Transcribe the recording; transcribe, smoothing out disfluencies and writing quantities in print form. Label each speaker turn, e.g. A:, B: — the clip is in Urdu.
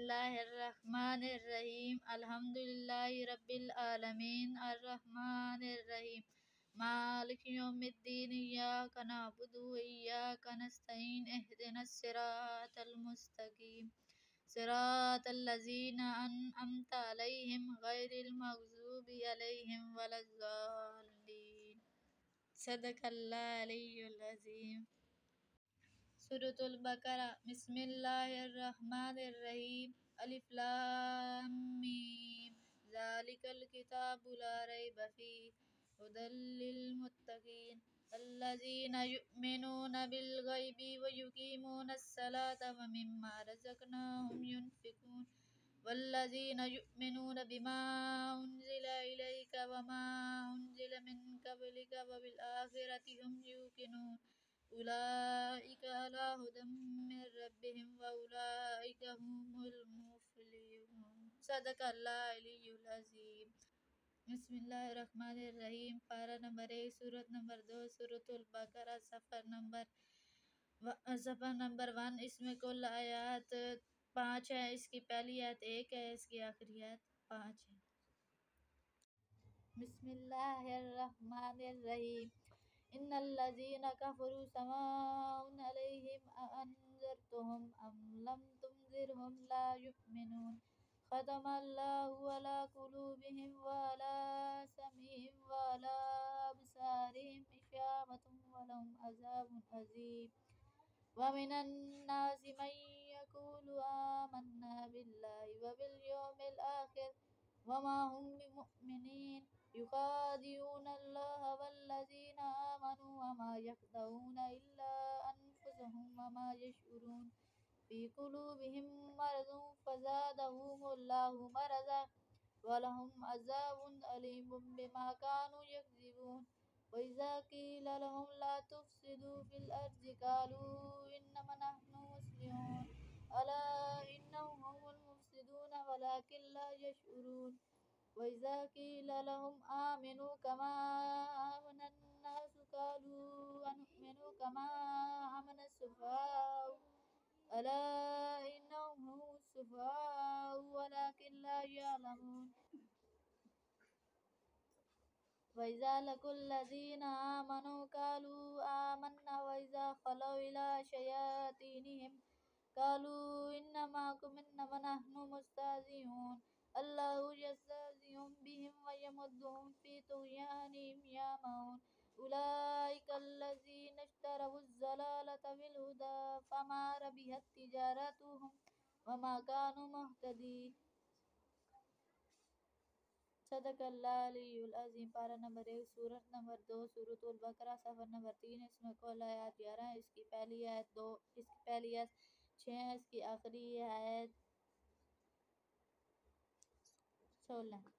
A: اللہ الرحمن الرحیم الحمد للہ رب العالمین الرحمن الرحیم مالک یوم الدین ایاک نعبد و ایاک نستعین اہدنا الصراط المستقیم صراط الذین انعمت علیہم غیر المغضوب علیہم ولا الضالین۔ صدق اللہ علیہ العظیم۔ سورۃ البقرہ۔ بسم اللہ الرحمن الرحیم۔ الف لام میم ذالک الکتاب لا ریب فیہ ھدی للمتقین الذین یؤمنون بالغیب ویقیمون الصلاۃ ومما رزقناہم ینفقون والذین یؤمنون بما انزل الیک وما انزل من قبلک وبالآخرۃ ھم یوقنون اولئک علی ھدی من ربہم واولئک ھم المفلحون۔ صدق اللہ العلی العظیم۔ بسم اللہ الرحمن الرحیم۔ پارہ نمبر 1، سورت نمبر 2، سورۃ البقرہ، صفحہ نمبر 1۔ اس میں کل آیات 5 ہے۔ اس کی پہلی آیت 1 ہے، اس کی آخری آیت 5 ہے۔ بسم اللہ الرحمن الرحیم۔ ان الذین کفروا سواء علیہم اانذرتهم ام لم تنذرهم لا یؤمنون ختم اللہ علی قلوبہم وعلی سمعہم وعلی ابصارہم غشاوۃ ولہم عذاب عظیم۔ ومن الناس من یقول آمنا باللہ وبالیوم الآخر وما هم بمؤمنین یخادعون اللہ والذین آمنوا وما یخدعون الا انفسهم وما یشعرون فی قلوبہم مرض فزادہم اللہ مرضا ولہم عذاب علیم بما كانوا یکذبون۔ وَإِذَا قِیلَ لَهُمْ لَا تُفْسِدُوا فِي الْأَرْضِ قَالُوا إِنَّمَا نَحْنُ مُصْلِحُونَ أَلَا إِنَّهُمْ هُمُ الْمُفْسِدُونَ وَلَٰكِن لَا يَشْعُرُونَ۔ وَإِذَا قِیلَ لَهُمْ آمِنُوا كَمَا آمَنَ النَّاسُ قَالُوا أَنُؤْمِنُ كَمَا آمَنَ السُّفَهَاءُ أَلَا إِنَّهُمْ هُمُ السُّفَهَاءُ وَلَٰكِن لَا يَعْلَمُونَ۔ وَإِذَا لَقُوا الَّذِينَ آمَنُوا قَالُوا آمَنَّا وَإِذَا خَلَوْا إِلَىٰ شَيَاطِینِهِمْ قَالُوا إِنَّا مَعَكُمْ إِنَّمَا نَحْنُ مُسْتَهْزِئُونَ اللَّهُ یستہزئ بِہِمْ وَیَمُدُّھم فِی طُغْیانِہِمْ یَعْمَہُونَ أُولَٰئِکَ الَّذِینَ اشْتَرَوُا الضَّلَالَةَ بِالْھُدىٰ فَمَا رَبِحَت تِّجَارَتُہُمْ وَمَا كَانُوا مُہْتَدِینَ۔ صدق اللہ العلی العظیم۔ پارہ نمبر 1، سورت نمبر 2، سورۃ البقرہ، صفحہ نمبر 3۔ اس میں کل آیات 11 ہے۔ اس کی پہلی آیت 2، اس کی پہلی آیت 6 ہے، اس کی آخری آیت 16 ہے۔